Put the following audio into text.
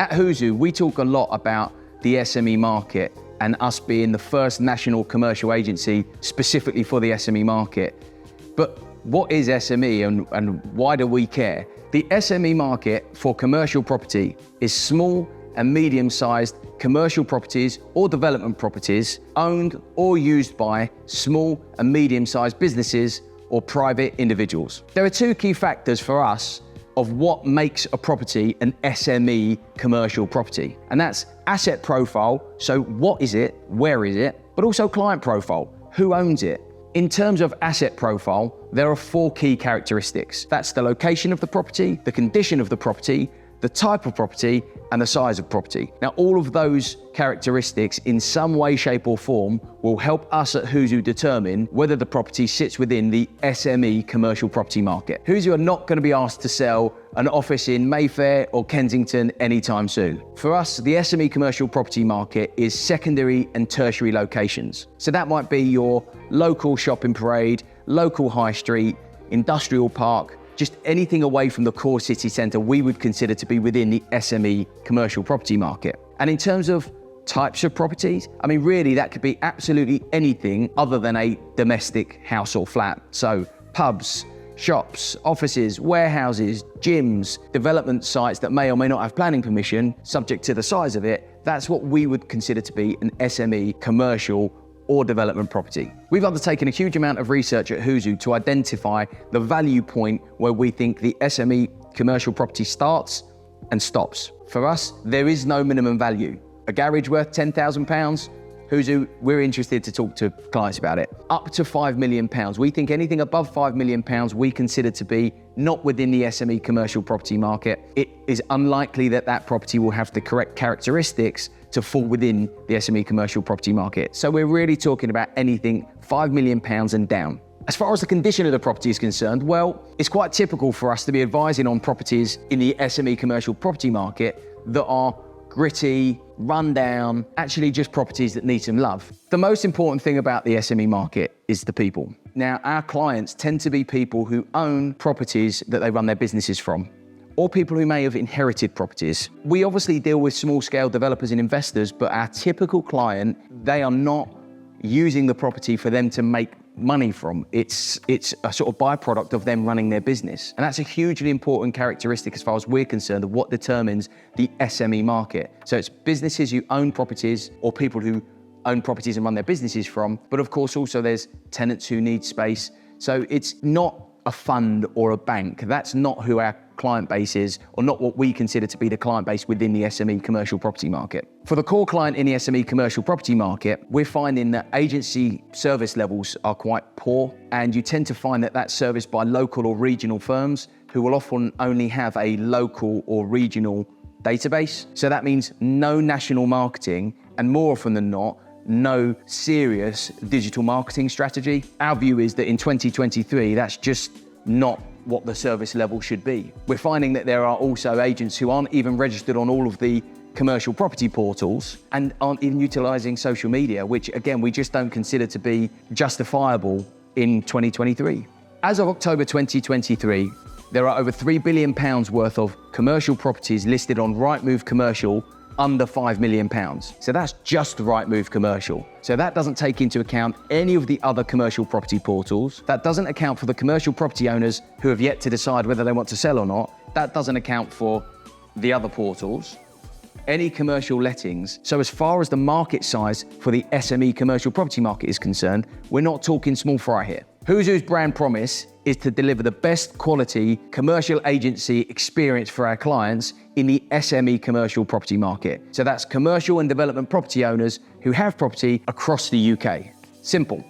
At Whozoo, we talk a lot about the SME market and us being the first national commercial agency specifically for the SME market. But what is SME and why do we care? The SME market for commercial property is small and medium-sized commercial properties or development properties owned or used by small and medium-sized businesses or private individuals. There are two key factors for us of what makes a property an SME commercial property, and that's asset profile, so what is it, where is it, but also client profile, who owns it. In terms of asset profile, there are four key characteristics. That's the location of the property, the condition of the property, the type of property, and the size of property. Now, all of those characteristics in some way, shape or form will help us at Whozoo determine whether the property sits within the SME commercial property market. Whozoo are not going to be asked to sell an office in Mayfair or Kensington anytime soon. For us, the SME commercial property market is secondary and tertiary locations. So that might be your local shopping parade, local high street, industrial park, just anything away from the core city centre we would consider to be within the SME commercial property market. And in terms of types of properties, I mean, really that could be absolutely anything other than a domestic house or flat. So pubs, shops, offices, warehouses, gyms, development sites that may or may not have planning permission, subject to the size of it, that's what we would consider to be an SME commercial or development property. We've undertaken a huge amount of research at Whozoo to identify the value point where we think the SME commercial property starts and stops. For us, there is no minimum value. A garage worth £10,000, Whozoo, we're interested to talk to clients about it. Up to £5 million. We think anything above £5 million we consider to be not within the SME commercial property market. It is unlikely that that property will have the correct characteristics to fall within the SME commercial property market. So we're really talking about anything £5 million and down. As far as the condition of the property is concerned, well, it's quite typical for us to be advising on properties in the SME commercial property market that are gritty, run down, actually just properties that need some love. The most important thing about the SME market is the people. Now, our clients tend to be people who own properties that they run their businesses from, or people who may have inherited properties. We obviously deal with small-scale developers and investors, but our typical client, they are not using the property for them to make money from. It's a sort of byproduct of them running their business. And that's a hugely important characteristic as far as we're concerned of what determines the SME market. So it's businesses who own properties or people who own properties and run their businesses from, but of course also there's tenants who need space. So it's not a fund or a bank. That's not who our client base is, or not what we consider to be the client base within the SME commercial property market. For the core client in the SME commercial property market, we're finding that agency service levels are quite poor, and you tend to find that that's serviced by local or regional firms who will often only have a local or regional database. So that means no national marketing, and more often than not, no serious digital marketing strategy. Our view is that in 2023, that's just not what the service level should be. We're finding that there are also agents who aren't even registered on all of the commercial property portals and aren't even utilising social media, which again, we just don't consider to be justifiable in 2023. As of October 2023, there are over £3 billion worth of commercial properties listed on Rightmove Commercial under £5 million. So that's just Rightmove Commercial. So that doesn't take into account any of the other commercial property portals. That doesn't account for the commercial property owners who have yet to decide whether they want to sell or not. That doesn't account for the other portals, any commercial lettings. So as far as the market size for the SME commercial property market is concerned, we're not talking small fry here. Whozoo's brand promise is to deliver the best quality commercial agency experience for our clients in the SME commercial property market. So that's commercial and development property owners who have property across the UK. Simple.